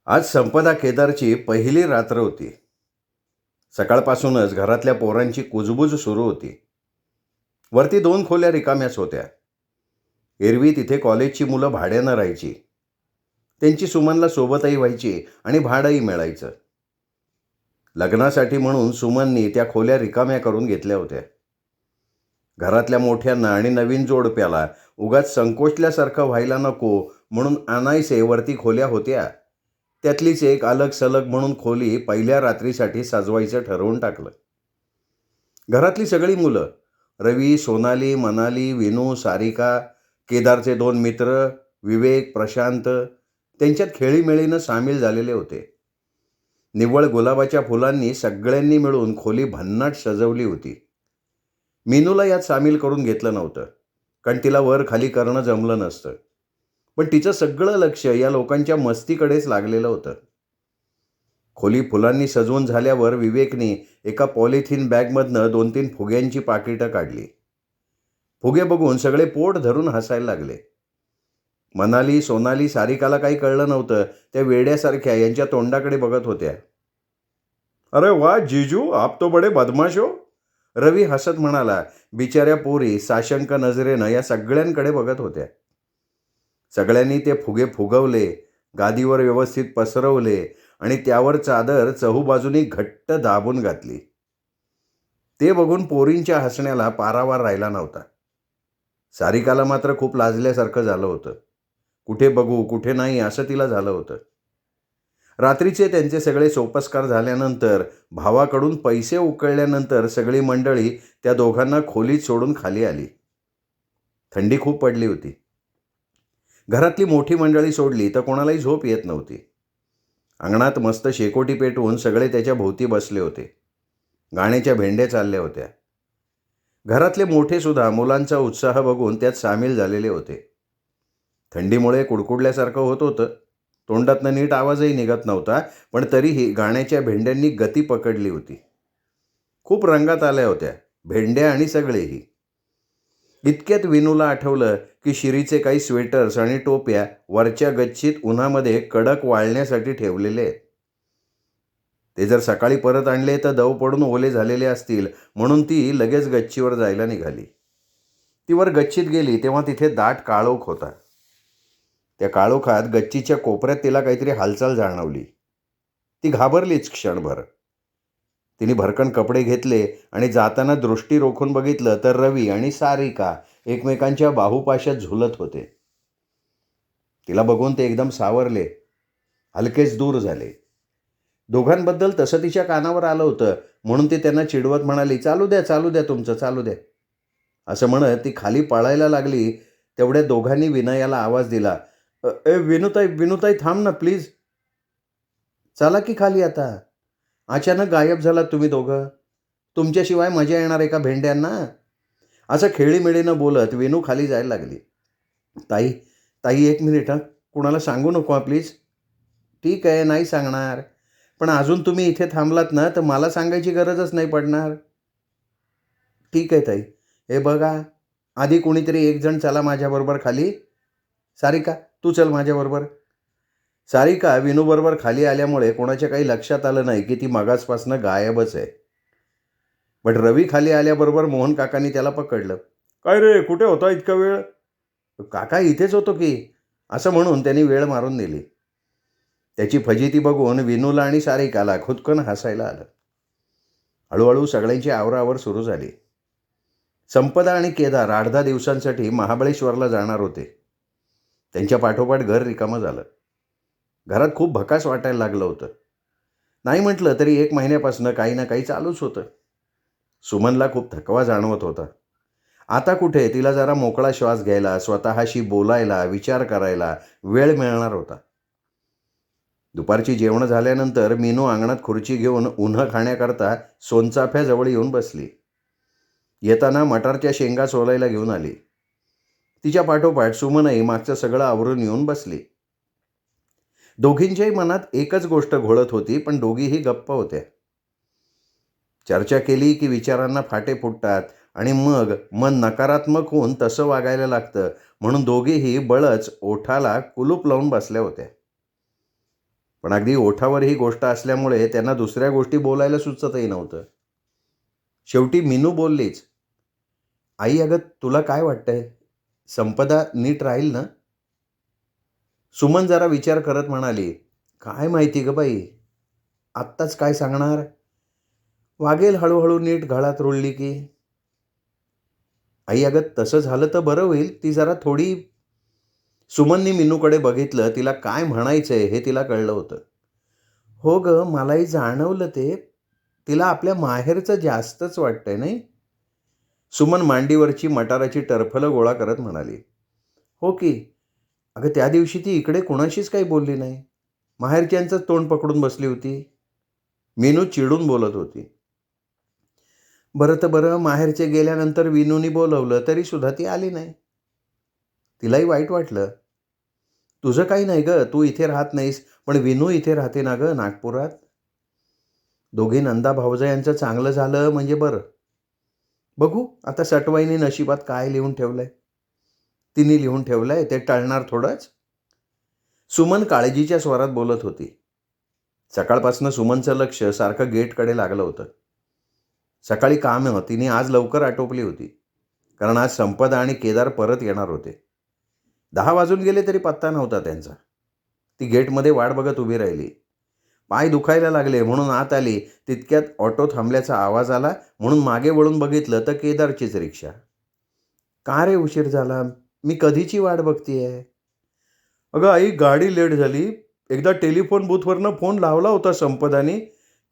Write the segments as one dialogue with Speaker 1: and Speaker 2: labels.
Speaker 1: आज संपदा केदारची पहिली रात्र होती. सकाळपासूनच घरातल्या पोरांची कुजबूज सुरू होती. वरती 2 खोल्या रिकाम्याच होत्या. एरवी तिथे कॉलेजची मुलं भाड्यानं राहायची. त्यांची सुमनला सोबतही व्हायची आणि भाडंही मिळायचं. लग्नासाठी म्हणून सुमननी त्या खोल्या रिकाम्या करून घेतल्या होत्या. घरातल्या मोठ्यांना आणि नवीन जोडप्याला उगाच संकोचल्यासारखं व्हायला नको म्हणून आणायसे वरती खोल्या होत्या. त्यातलीच एक अलग सलग म्हणून खोली पहिल्या रात्रीसाठी सजवायचं ठरवून टाकलं. घरातली सगळी मुलं, रवी, सोनाली, मनाली, विनू, सारिका, केदारचे 2 मित्र, विवेक, प्रशांत, त्यांच्यात खेळीमेळीनं सामील झालेले होते. निव्वळ गुलाबाच्या फुलांनी सगळ्यांनी मिळून खोली भन्नाट सजवली होती. मीनूला यात सामील करून घेतलं नव्हतं, कारण तिला वर खाली करणं जमलं नसतं. पण तिचं सगळं लक्ष या लोकांच्या मस्तीकडेच लागलेलं होतं. खोली फुलांनी सजवून झाल्यावर विवेकने एका पॉलिथिन बॅगमधनं 2-3 फुग्यांची पाकिटं काढली. फुगे बघून सगळे पोट धरून हसायला लागले. मनाली, सोनाली, सारिकाला काही कळलं नव्हतं. त्या वेड्यासारख्या यांच्या तोंडाकडे बघत होत्या. अरे वा जीजू, आप तो बडे बदमाश हो. रवी हसत म्हणाला. बिचाऱ्या पोरी साशंक नजरेनं या सगळ्यांकडे बघत होत्या. सगळ्यांनी ते फुगे फुगवले, गादीवर व्यवस्थित पसरवले आणि त्यावर चादर चहूबाजूनी घट्ट दाबून घातली. ते बघून पोरींच्या हसण्याला पारावार राहिला नव्हता. सारिकाला मात्र खूप लाजल्यासारखं झालं होतं. कुठे बघू कुठे नाही असं तिला झालं होतं. रात्रीचे त्यांचे सगळे सोपस्कार झाल्यानंतर, भावाकडून पैसे उकळल्यानंतर सगळी मंडळी त्या दोघांना खोलीत सोडून खाली आली. थंडी खूप पडली होती. घरातली मोठी मंडळी सोडली तर कोणालाही झोप येत नव्हती. अंगणात मस्त शेकोटी पेटवून सगळे त्याच्या भोवती बसले होते. गाण्याच्या भेंड्या चालल्या होत्या. घरातले मोठे सुद्धा मुलांचा उत्साह बघून त्यात सामील झालेले होते. थंडीमुळे कुडकुडल्यासारखं होत होतं. तोंडातनं नीट आवाजही निघत नव्हता, पण तरीही गाण्याच्या भेंड्यांनी गती पकडली होती. खूप रंगात आल्या होत्या भेंड्या आणि सगळेही. इतक्यात विनूला आठवलं की शिरीचे काही स्वेटर्स आणि टोप्या वरच्या गच्चीत उन्हामध्ये कडक वाळण्यासाठी ठेवलेले आहेत. ते जर सकाळी परत आणले तर दव पडून ओले झालेले असतील, म्हणून ती लगेच गच्चीवर जायला निघाली. ती वर गच्चीत गेली तेव्हा तिथे दाट काळोख होता. त्या काळोखात गच्चीच्या कोपऱ्यात तिला काहीतरी हालचाल जाणवली. ती घाबरलीच क्षणभर. तिने भरकन कपडे घेतले आणि जाताना दृष्टी रोखून बघितलं तर रवी आणि सारिका एकमेकांच्या बाहुपाशात झुलत होते. तिला बघून ते एकदम सावरले, हलकेच दूर झाले. दोघांबद्दल तसं तिच्या कानावर आलं होतं, म्हणून ती त्यांना चिडवत म्हणाली, चालू द्या चालू द्या तुमचं, चालू द्या. असं म्हणत ती खाली पळायला लागली. तेवढ्या दोघांनी विनयाला आवाज दिला, ए विनुताई, विनुताई थांब ना प्लीज. चला की खाली आता. अचानक गायब झालात तुम्ही दोघं. तुमच्याशिवाय मजा येणार आहे का भेंड्यांना? असं खेळीमेळीनं बोलत विनू खाली जायला लागली. ताई, ताई 1 मिनिट हां, कुणाला सांगू नको प्लीज. ठीक आहे, नाही सांगणार. पण अजून तुम्ही इथे थांबलात ना तर मला सांगायची गरजच नाही पडणार. ठीक आहे ताई. हे बघा, आधी कोणीतरी एक जण चला माझ्याबरोबर खाली. सारिका, तू चल माझ्याबरोबर. सारिका विनूबरोबर खाली आल्यामुळे कोणाच्या काही लक्षात आलं नाही की ती मगासपासनं गायबच आहे. पण रवी खाली आल्याबरोबर मोहन काकांनी त्याला पकडलं. काय रे, कुठे होता इतका वेळ? काका इथेच होतो की, असं म्हणून त्यांनी वेळ मारून दिली. त्याची फजिती बघून विनूला आणि सारिकाला खुदकन हसायला आलं. हळूहळू सगळ्यांची आवराआवर सुरू झाली. संपदा आणि केदार 8-10 दिवसांसाठी महाबळेश्वरला जाणार होते. त्यांच्या पाठोपाठ घर रिकामं झालं. घरात खूप भकास वाटायला लागलं होतं. नाही म्हटलं तरी 1 महिन्यापासून काही ना काही चालूच होतं. सुमनला खूप थकवा जाणवत होता. आता कुठे तिला जरा मोकळा श्वास घ्यायला, स्वतःशी बोलायला, विचार करायला वेळ मिळणार होता. दुपारची जेवण झाल्यानंतर मीनू अंगणात खुर्ची घेऊन उन्हं खाण्याकरता सोनचाफ्याजवळ येऊन बसली. येताना मटारच्या शेंगा सोलायला घेऊन आली. तिच्या पाठोपाठ सुमनही मागचं सगळं आवरून येऊन बसली. दोघींच्याही मनात एकच गोष्ट घोळत होती, पण दोघीही गप्प होत्या. चर्चा केली की विचारांना फाटे फुटतात आणि मग मन नकारात्मक होऊन तसं वागायला लागतं, म्हणून दोघीही बळच ओठाला कुलूप लावून बसल्या होत्या. पण अगदी ओठावर ही गोष्ट असल्यामुळे त्यांना दुसऱ्या गोष्टी बोलायला सुचतही नव्हतं. शेवटी मीनू बोललीच, आई अगं तुला काय वाटतंय, संपदा नीट राहील ना? सुमन जरा विचार करत म्हणाली, काय माहिती ग बाई, आत्ताच काय सांगणार? वागेल हळूहळू नीट घळात रुळली की. आई अगं तसं झालं तर बरं होईल. ती जरा थोडी. सुमननी मीनूकडे बघितलं. तिला काय म्हणायचंय हे तिला कळलं होतं. हो ग, मलाही जाणवलं ते. तिला आपल्या माहेरचं जास्तच वाटतंय नाही? सुमन मांडीवरची मटाराची टरफलं गोळा करत म्हणाली. हो की. अगं त्या दिवशी ती इकडे कोणाशीच काही बोलली नाही. माहेरच्यांचंच तोंड पकडून बसली होती. मीनू चिडून बोलत होती. बरं तर बरं, माहेरचे गेल्यानंतर विनूनी बोलवलं तरी सुद्धा ती आली नाही. तिलाही वाईट वाटलं. तुझं काही नाही ग, तू इथे राहत नाहीस, पण विनू इथे राहते ना ग नागपुरात. दोघी नंदा भावजयांचं चांगलं झालं म्हणजे बरं. बघू आता सटवाईने नशिबात काय लिहून ठेवलंय. तिने लिहून ठेवलंय ते टळणार थोडंच. सुमन काळजीच्या स्वरात बोलत होती. सकाळपासून सुमनचं लक्ष सारखं गेटकडे लागलं होतं. सकाळी कामं तिने आज लवकर आटोपली होती, कारण आज संपदा आणि केदार परत येणार होते. 10 वाजून गेले तरी पत्ता नव्हता त्यांचा. ती गेटमध्ये वाट बघत उभी राहिली. पाय दुखायला लागले म्हणून आत आली. तितक्यात ऑटो थांबल्याचा आवाज आला म्हणून मागे वळून बघितलं तर केदारचीच रिक्षा. का रे उशीर झाला? मी कधीची वाट बघतीये. अगं आई, गाडी लेट झाली. एकदा टेलिफोन बूथवरनं फोन लावला होता संपदानी.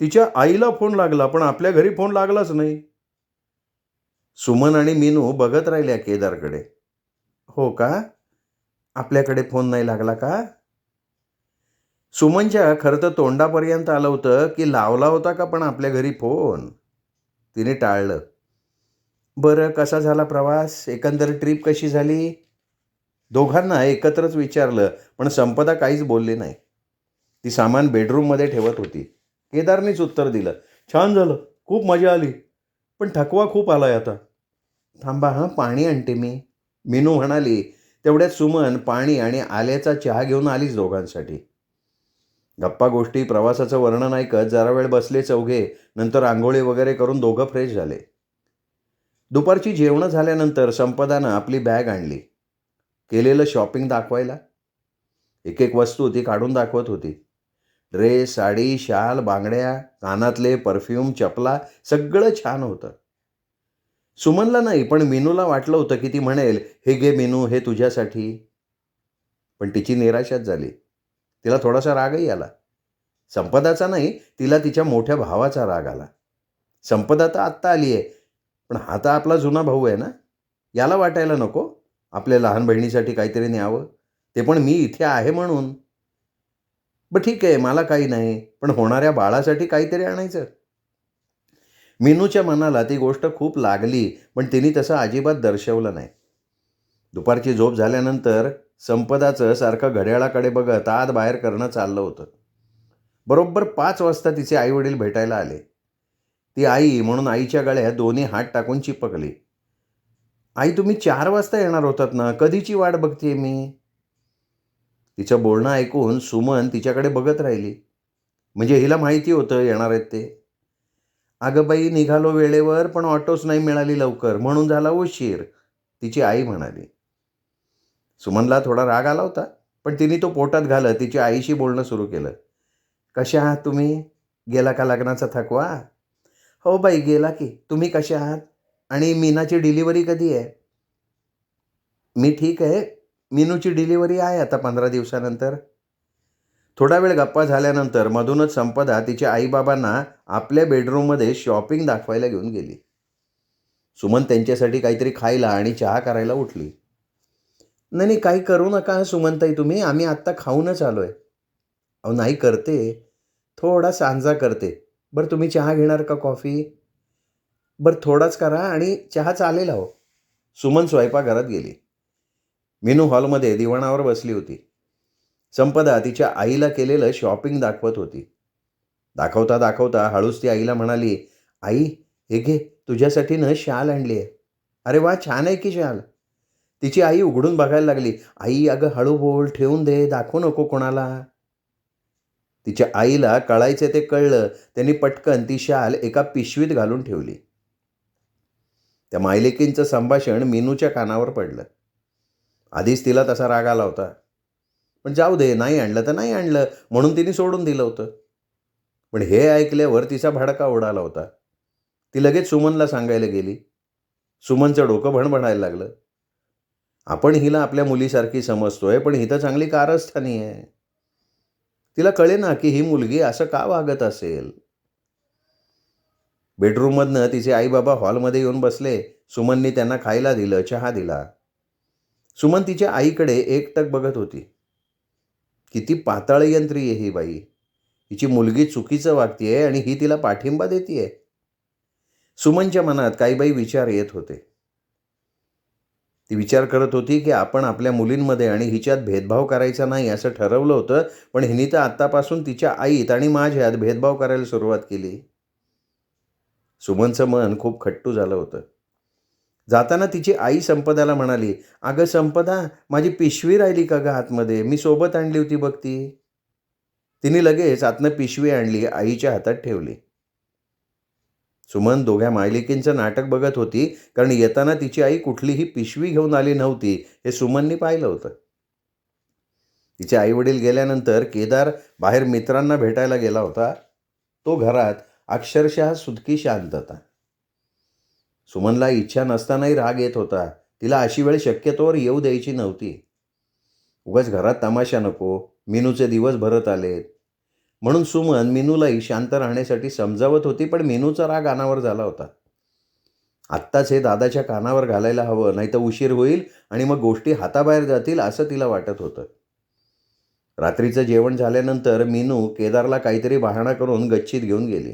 Speaker 1: तिच्या आईला फोन लागला, पण आपल्या घरी फोन लागलाच नाही. सुमन आणि मीनू बघत राहिल्या केदारकडे. हो का? आपल्याकडे फोन नाही लागला का? सुमनच्या खरं तर तोंडापर्यंत आलं होतं की लावला होता का पण आपल्या घरी फोन. तिने टाळलं. बरं, कसा झाला प्रवास? एकंदर ट्रिप कशी झाली? दोघांना एकत्रच विचारलं, पण संपदा काहीच बोलली नाही. ती सामान बेडरूममध्ये ठेवत होती. केदारनेच उत्तर दिलं, छान झालं, खूप मजा आली, पण थकवा खूप आलाय आता. थांबा हां, पाणी आणते मी. मीनू म्हणाली. तेवढ्यात सुमन पाणी आणि आल्याचा चहा घेऊन आलीच दोघांसाठी. गप्पा गोष्टी, प्रवासाचं वर्णन ऐकत जरा वेळ बसले चौघे. नंतर आंघोळी वगैरे करून दोघं फ्रेश झाले. दुपारची जेवणं झाल्यानंतर संपदानं आपली बॅग आणली. केलेलं शॉपिंग दाखवायला. एक एक वस्तू ती काढून दाखवत होती. ड्रेस, साडी, शाल, बांगड्या, कानातले, परफ्यूम, चपला, सगळं छान होतं. सुमनला नाही, पण मीनूला वाटलं होतं की ती म्हणेल, हे घे मीनू, हे तुझ्यासाठी. पण तिची निराशाच झाली. तिला थोडासा रागही आला. संपदाचा नाही, तिला तिच्या मोठ्या भावाचा राग आला. संपदा तर आत्ता आली आहे, पण हा तर आपला जुना भाऊ आहे ना. याला वाटायला नको आपल्या लहान बहिणीसाठी काहीतरी न्यावं, ते पण मी इथे आहे म्हणून. बरं ठीक आहे, मला काही नाही, पण होणाऱ्या बाळासाठी काहीतरी आणायचं. मीनूच्या मनाला ती गोष्ट खूप लागली, पण तिने तसं अजिबात दर्शवलं नाही. दुपारची झोप झाल्यानंतर संपदाचं सारखं घड्याळाकडे बघत आत बाहेर करणं चाललं होतं. बरोबर 5 वाजता तिचे आईवडील भेटायला आले. ती आई म्हणून आईच्या गळ्यात दोन्ही हात टाकून चिपकली. आई, तुम्ही 4 वाजता येणार होतात ना, कधीची वाट बघतेय मी. तिचं बोलणं ऐकून सुमन तिच्याकडे बघत राहिली. म्हणजे हिला माहिती होतं येणार आहेत ते. अगं बाई, निघालो वेळेवर, पण ऑटोच नाही मिळाली लवकर म्हणून झाला उशीर, तिची आई म्हणाली. सुमनला थोडा राग आला होता, पण तिने तो पोटात घालत तिच्या आईशी बोलणं सुरू केलं. कशा आहात तुम्ही? गेला का लग्नाचा थकवा? हो बाई, गेला की. तुम्ही कशा आहात? आणि मीनाची डिलिव्हरी कधी आहे? मी ठीक आहे. मीनूची डिलिव्हरी आहे आता 15 दिवसानंतर. थोडा वेळ गप्पा झाल्यानंतर मधूनच संपदा तिच्या आईबाबांना आपल्या बेडरूममध्ये शॉपिंग दाखवायला घेऊन गेली. सुमन त्यांच्यासाठी काहीतरी खायला आणि चहा करायला उठली. नाही नाही, काही करू नका सुमनताई तुम्ही, आम्ही आत्ता खाऊनच आलो आहे. अहो नाही, करते. थोडा सांजा करते. बरं तुम्ही चहा घेणार का कॉफी? बरं थोडाच करा आणि चहा चालेल अहो. सुमन स्वयंपाकघरात गेली. मीनू हॉलमध्ये दिवाणावर बसली होती. संपदा तिच्या आईला केलेलं शॉपिंग दाखवत होती. दाखवता दाखवता हळूच ती आईला म्हणाली, आई हे घे, तुझ्यासाठी न शाल आणली आहे. अरे वा, छान आहे की शाल. तिची आई उघडून बघायला लागली. आई अगं हळू बोल, ठेवून दे, दाखवू नको कोणाला. तिच्या आईला कळायचे ते कळलं. त्यांनी पटकन ती शाल एका पिशवीत घालून ठेवली. त्या मायलेकींचं संभाषण मीनूच्या कानावर पडलं. आधीच तिला तसा राग आला होता. पण जाऊ दे, नाही आणलं तर नाही आणलं म्हणून तिने सोडून दिलं होतं. पण हे ऐकल्यावर तिचा भडका उडाला होता. ती लगेच सुमनला सांगायला गेली. सुमनचं डोकं भणभणायला लागलं. आपण हिला आपल्या मुलीसारखी समजतोय, पण ही तर चांगली कारस्थानी आहे. तिला कळेना की ही मुलगी असं का वागत असेल. बेडरूममधनं तिचे आई बाबा हॉलमध्ये येऊन बसले. सुमननी त्यांना खायला दिलं, चहा दिला. सुमन तिच्या आईकडे एकटक बघत होती. किती पाताळयंत्री आहे ही बाई. हिची मुलगी चुकीचं वागतीये आणि ही तिला पाठिंबा देतीये. सुमनच्या मनात काही बाई विचार येत होते. ती विचार करत होती की आपण आपल्या मुलींमध्ये आणि हिच्यात भेदभाव करायचा नाही असं ठरवलं होतं, पण हिने तर आत्तापासून तिच्या आईत आणि माझ्यात भेदभाव करायला सुरुवात केली. सुमनचं मन खूप खट्टू झालं होतं. जाताना तिची आई संपदाला म्हणाली, अगं संपदा, माझी पिशवी राहिली का गं आतमध्ये? मी सोबत आणली होती बघ ती. तिने लगेच आतनं पिशवी आणली, आईच्या हातात ठेवली. सुमन दोघ्या मायलेकींचं नाटक बघत होती, कारण येताना तिची आई कुठलीही पिशवी घेऊन आली नव्हती हे सुमननी पाहिलं होतं. तिचे आईवडील गेल्यानंतर केदार बाहेर मित्रांना भेटायला गेला होता. तो घरात अक्षरशः सुटकी शांतता. सुमनला इच्छा नसतानाही राग येत होता. तिला अशी वेळ शक्यतोवर येऊ द्यायची नव्हती. उगाच घरात तमाशा नको. मीनूचे दिवस भरत आलेत म्हणून सुमन मीनूलाही शांत राहण्यासाठी समजावत होती, पण मीनूचा राग अनावर झाला होता. आत्ताच हे दादाच्या कानावर घालायला हवं, नाही तर उशीर होईल आणि मग गोष्टी हाताबाहेर जातील असं तिला वाटत होतं. रात्रीचं जेवण झाल्यानंतर मीनू केदारला काहीतरी बहाणा करून गच्चीत घेऊन गेली.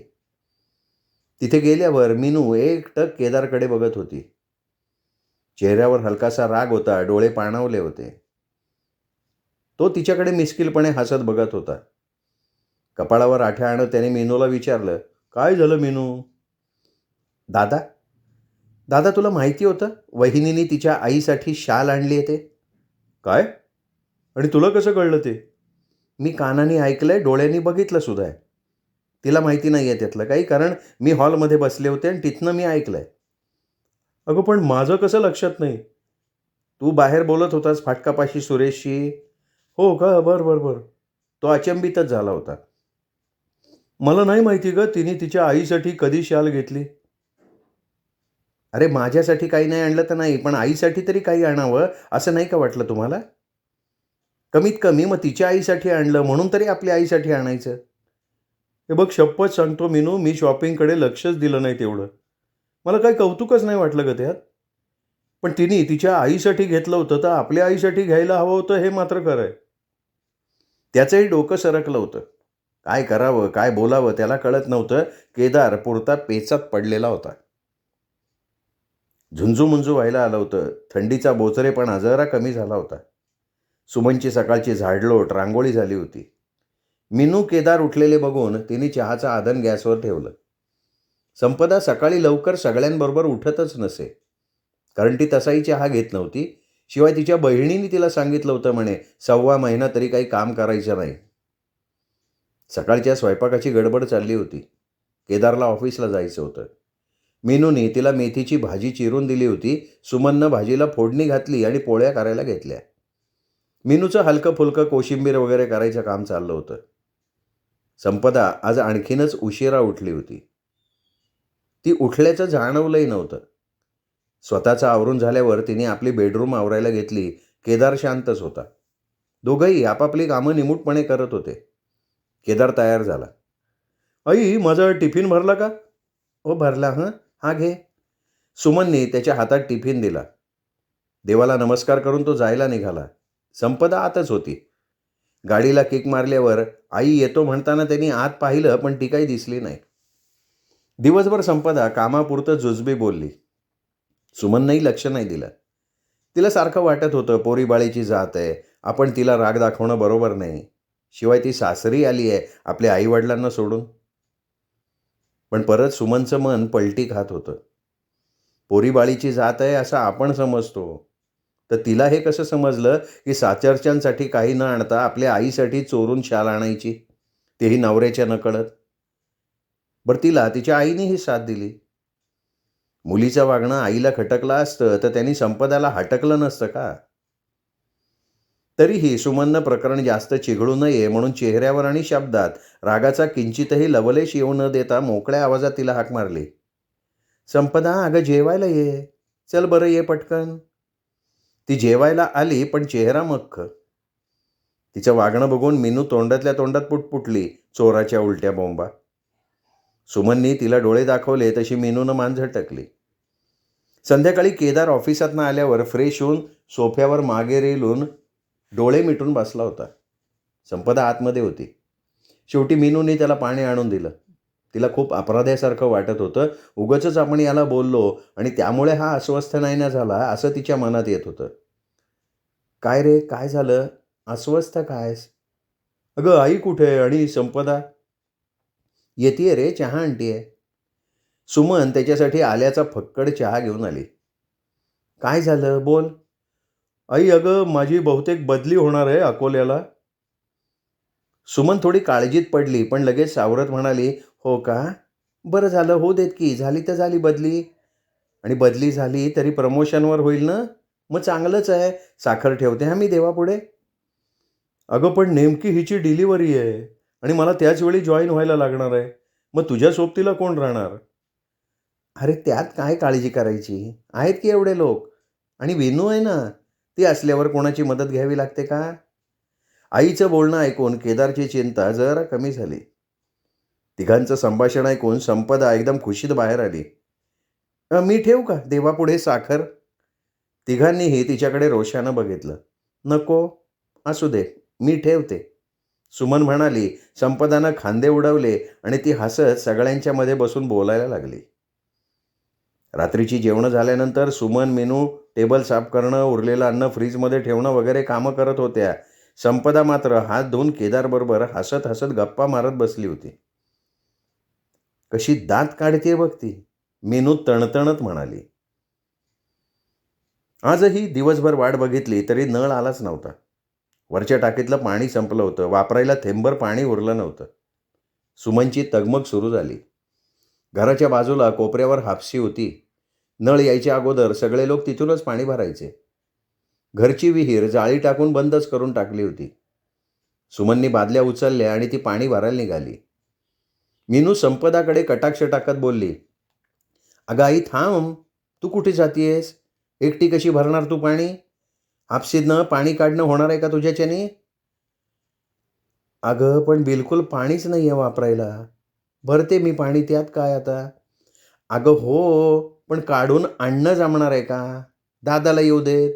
Speaker 1: तिथे गेल्यावर मीनू एकटक केदारकडे बघत होती. चेहऱ्यावर हलकासा राग होता, डोळे पाणावले होते. तो तिच्याकडे मिस्किलपणे हसत बघत होता. कपाळावर आठ्या आणत त्याने मीनूला विचारलं, काय झालं मीनू? दादा दादा तुला माहिती होतं वहिनीने तिच्या आईसाठी शाल आणली आहे ते? काय? आणि तुला कसं कळलं ते? मी कानाने ऐकलंय, डोळ्यांनी बघितलं सुद्धा आहे. तिला माहिती नाही आहे त्यातलं काही, कारण मी हॉलमध्ये बसले होते आणि तिथनं मी ऐकलंय. अगं पण माझं कसं लक्षात नाही? तू बाहेर बोलत होतास फाटकापाशी सुरेशशी. हो का? बरं. तो अचंबितच झाला होता. मला नाही माहिती गं तिने तिच्या आईसाठी कधी शाल घेतली. अरे माझ्यासाठी काही नाही आणलं तर नाही, पण आईसाठी तरी काही आणावं असं नाही का वाटलं तुम्हाला? कमीत कमी मग तिच्या आईसाठी आणलं म्हणून तरी आपल्या आईसाठी आणायचं. हे बघ शपथ सांगतो मीनू, मी शॉपिंगकडे लक्षच दिलं नाही तेवढं. मला काही कौतुकच नाही वाटलं गं त्यात. पण तिने तिच्या आईसाठी घेतलं होतं तर आपल्या आईसाठी घ्यायला हवं होतं हे मात्र खरं आहे. त्याचंही डोकं सरकलं होतं. काय करावं काय बोलावं त्याला कळत नव्हतं. केदार पुरता पेचात पडलेला होता. झुंजूमुंजू व्हायला आलं होतं. थंडीचा बोचरेपणा जरा कमी झाला होता. सुमनची सकाळची झाडलोट रांगोळी झाली होती. मीनू केदार उठलेले बघून तिने चहाचं आधण गॅसवर ठेवलं. संपदा सकाळी लवकर सगळ्यांबरोबर उठतच नसे, कारण ती तसाही चहा घेत नव्हती. शिवाय तिच्या बहिणीने तिला सांगितलं होतं म्हणे 1.25 महिना तरी काही काम करायचं नाही. सकाळच्या स्वयंपाकाची गडबड चालली होती. केदारला ऑफिसला जायचं होतं. मीनूने तिला मेथीची भाजी चिरून दिली होती. सुमननं भाजीला फोडणी घातली आणि पोळ्या करायला घेतल्या. मीनूचं हलकं फुलकं कोशिंबीर वगैरे करायचं काम चाललं होतं. संपदा आज आणखीनच उशिरा उठली होती. ती उठल्याचं जाणवलंही नव्हतं. स्वतःचं आवरून झाल्यावर तिने आपली बेडरूम आवरायला घेतली. केदार शांतच होता. दोघंही आपापली कामं निमूटपणे करत होते. केदार तयार झाला. आई माझा टिफिन भरला का? हो भरला. हा घे. सुमनने त्याच्या हातात टिफिन दिला. देवाला नमस्कार करून तो जायला निघाला. संपदा आतच होती. गाडीला किक मारल्यावर आई येतो म्हणताना त्यांनी आत पाहिलं, पण ती काही दिसली नाही. दिवसभर संपदा कामापुरतं जुजबी बोलली. सुमननंही लक्ष नाही दिलं. तिला सारखं वाटत होतं पोरीबाळीची जात आहे, आपण तिला राग दाखवणं बरोबर नाही. शिवाय ती सासरी आली आहे आपल्या आईवडिलांना सोडून. पण परत सुमनचं मन पलटी खात होतं. पोरीबाळीची जात आहे असं आपण समजतो, तर तिला हे कसं समजलं की साचरच्यांसाठी काही न आणता आपल्या आईसाठी चोरून शाल आणायची? तेही नवऱ्याच्या नकळत. बरं तिला तिच्या आईने ही साथ दिली. मुलीचं वागणं आईला खटकलं असतं तर त्यांनी संपदाला हटकलं नसतं का? तरीही सुमननं प्रकरण जास्त चिघळू नये म्हणून चेहऱ्यावर आणि शब्दात रागाचा किंचितही लवलेश येऊ न देता मोकळ्या आवाजात तिला हाक मारली. संपदा, अगं जेवायला ये. चल बरं, ये पटकन. ती जेवायला आली पण चेहरा मख्ख. तिचं वागणं बघून मीनू तोंडातल्या तोंडात पुटपुटली, चोराच्या उलट्या बोंबा. सुमननी तिला डोळे दाखवले तशी मीनूनं मान झटकली. संध्याकाळी केदार ऑफिसातनं आल्यावर फ्रेश होऊन सोफ्यावर मागे रेलून डोळे मिटून बसला होता. संपदा आतमध्ये होती. शेवटी मीनूने त्याला पाणी आणून दिलं. तिला खूप अपराध्यासारखं वाटत होतं. उगाचच आपण याला बोललो आणि त्यामुळे हा अस्वस्थ नाही ना झाला असं तिच्या मनात येत होतं. काय रे, काय झालं? अस्वस्थ कायस? अगं आई कुठे आणि संपदा? येते रे, चहा आणतीये. सुमन त्याच्यासाठी आल्याचा फक्कड चहा घेऊन आली. काय झालं, बोल. आई, अगं माझी बहुतेक बदली होणार आहे अकोल्याला. सुमन थोडी काळजीत पडली पण लगेच सावरत म्हणाली, हो का? बरं झालं, हो देत की. झाली तर झाली बदली. आणि बदली झाली तरी प्रमोशनवर होईल ना? मग चांगलंच आहे. साखर ठेवते हा मी देवापुढे. अगं पण नेमकी हिची डिलिव्हरी आहे आणि मला त्याच वेळी जॉईन व्हायला लागणार आहे. मग तुझ्या सोबतीला कोण राहणार? अरे त्यात काय काळजी करायची? आहेत की एवढे लोक. आणि विनू आहे ना, ती असल्यावर कोणाची मदत घ्यावी लागते का? आईचं बोलणं ऐकून केदारची चिंता जरा कमी झाली. तिघांचं संभाषण ऐकून संपदा एकदम खुशीत बाहेर आली. मी ठेवू का देवापुढे साखर? तिघांनीही तिच्याकडे रोषानं बघितलं. नको, असू दे, मी ठेवते. सुमन म्हणाली. संपदानं खांदे उडवले आणि ती हसत सगळ्यांच्या मध्ये बसून बोलायला लागली. रात्रीची जेवणं झाल्यानंतर सुमन, मीनू टेबल साफ करणं, उरलेलं अन्न फ्रीजमध्ये ठेवणं वगैरे कामं करत होत्या. संपदा मात्र हात धुवून केदारबरोबर हसत हसत गप्पा मारत बसली होती. कशी दात काढते बघ ती, मीनू तणतणत म्हणाली. आजही दिवसभर वाट बघितली तरी नळ आलाच नव्हता. वरच्या टाकीतलं पाणी संपलं होतं. वापरायला थेंबर पाणी उरलं नव्हतं. सुमनची तगमग सुरू झाली. घराच्या बाजूला कोपऱ्यावर हापसी होती. नळ यायच्या अगोदर सगळे लोक तिथूनच पाणी भरायचे. घरची विहीर जाळी टाकून बंदच करून टाकली होती. सुमननी बादल्या उचलल्या आणि ती पाणी भरायला निघाली. मीनू संपदाकडे कटाक्ष टाकत बोलली, अगं आई थांब, तू कुठे जातीयेस? एकटी कशी भरणार तू पाणी? हापसीतनं पाणी काढणं होणार आहे का तुझ्याच्याने? अगं पण बिलकुल पाणीच नाही आहे वापरायला. भरते मी पाणी, त्यात काय आता? अगं हो, पण काढून आणणं जमणार आहे का? दादाला येऊ देत.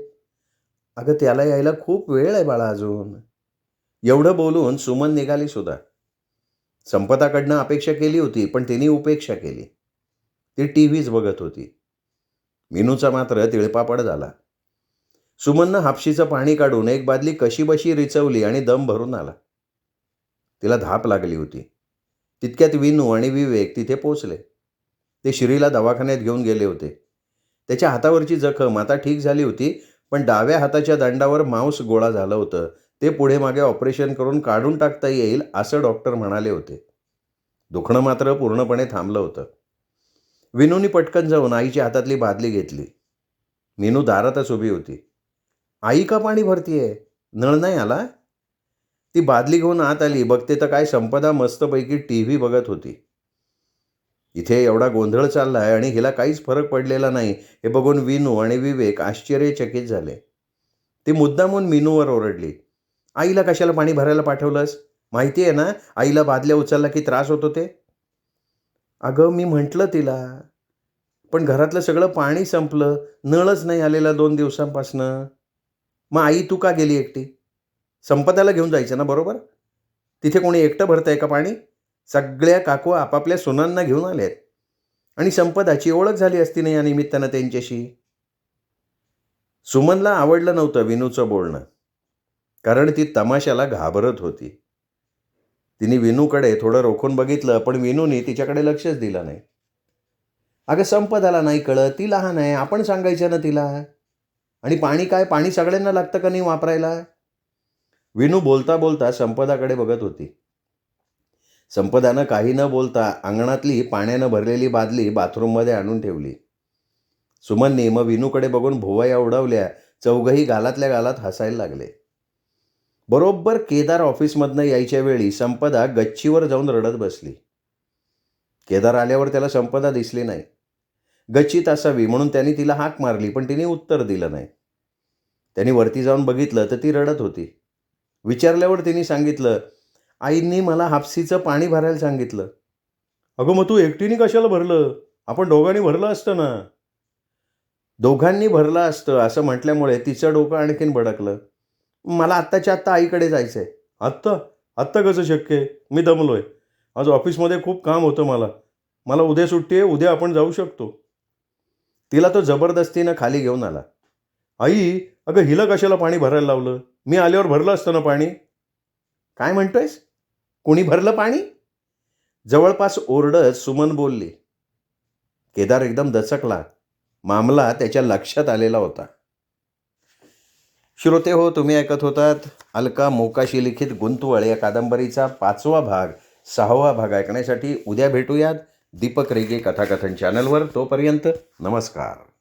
Speaker 1: अगं त्याला यायला खूप वेळ आहे बाळा अजून. एवढं बोलून सुमन निघाली सुद्धा. संपदाकडनं अपेक्षा केली होती पण तिने उपेक्षा केली. ती टीव्हीच बघत होती. मीनूचा मात्र तिळपापड झाला. सुमननं हापशीचं पाणी काढून एक बादली कशीबशी रिचवली आणि दम भरून आला. तिला धाप लागली होती. तितक्यात विनू आणि विवेक तिथे पोचले. ते श्रीला दवाखान्यात घेऊन गेले होते. त्याच्या हातावरची जखम आता ठीक झाली होती पण डाव्या हाताच्या दंडावर मांस गोळा झालं होतं. ते पुढे मागे ऑपरेशन करून काढून टाकता येईल असं डॉक्टर म्हणाले होते. दुखणं मात्र पूर्णपणे थांबलं होतं. विनूनी पटकन जाऊन आईच्या हातातली बादली घेतली. मीनू दारातच उभी होती. आई का पाणी भरतीये? नळ नाही आला? ती बादली घेऊन आत आली. बघते तर काय संपदा मस्तपैकी टीव्ही बघत होती. इथे एवढा गोंधळ चाललाय आणि हिला काहीच फरक पडलेला नाही हे बघून विनू आणि विवेक आश्चर्यचकित झाले. ती मुद्दामून मीनूवर ओरडली, आईला कशाला पाणी भरायला पाठवलंस? माहिती आहे ना आईला बादल्या उचलला की त्रास होतो ते. अगं मी म्हटलं तिला, पण घरातलं सगळं पाणी संपलं. नळच नाही आलेला 2 दिवसांपासनं. मग आई तू का गेली एकटी? संपदाला घेऊन जायचं ना बरोबर. तिथे कोणी एकटं भरतंय का पाणी? सगळ्या काकू आपापल्या सुनांना घेऊन आल्यात आणि संपदाची ओळख झाली असती ना या निमित्तानं त्यांच्याशी. सुमनला आवडलं नव्हतं विनूचं बोलणं, कारण ती तमाशाला घाबरत होती. तिने विनूकडे थोडं रोखून बघितलं पण विनूने तिच्याकडे लक्षच दिलं नाही. अगं संपदाला नाही कळत, ती लहान आहे, आपण सांगायचं ना तिला. आणि पाणी काय, पाणी सगळ्यांना लागतं का नाही वापरायला? विनू बोलता बोलता संपदाकडे बघत होती. संपदानं काही न बोलता अंगणातली पाण्यानं भरलेली बादली बाथरूममध्ये आणून ठेवली. सुमनने मग विनूकडे बघून भुवया उडवल्या. चौघही गालातल्या गालात हसायला लागले. बरोबर केदार ऑफिसमधनं यायच्या वेळी संपदा गच्चीवर जाऊन रडत बसली. केदार आल्यावर त्याला संपदा दिसली नाही. गच्चीत असावी म्हणून त्यांनी तिला हाक मारली, पण तिने उत्तर दिलं नाही. त्यांनी वरती जाऊन बघितलं तर ती रडत होती. विचारल्यावर तिने सांगितलं, आईंनी मला हापसीचं पाणी भरायला सांगितलं. अगं मग तू एकटीने कशाला भरलं? आपण दोघांनी भरलं असतं ना. दोघांनी भरलं असतं असं म्हटल्यामुळे तिचं डोकं आणखीन भडकलं. मला आत्ताच्या आत्ता आईकडे जायचं आहे. आत्ता? आत्ता कसं शक्य आहे? मी दमलोय. आज ऑफिसमध्ये खूप काम होतं मला उद्या सुट्टी आहे. उद्या आपण जाऊ शकतो. तिला तो जबरदस्तीनं खाली घेऊन आला. आई, अगं हिला कशाला पाणी भरायला लावलं? मी आल्यावर भरलं असतं ना पाणी. काय म्हणतोयस? कोणी भरलं पाणी? जवळपास ओरडत सुमन बोलली. केदार एकदम दचकला. मामला त्याच्या लक्षात आलेला होता. श्रोते हो, तुम्ही ऐकत होतात अलका मोकाशी लिखित गुंतवळ या कादंबरीचा 5वा भाग. 6वा भाग ऐकण्यासाठी उद्या भेटूयात दीपक रेगे कथाकथन चॅनलवर. तोपर्यंत नमस्कार.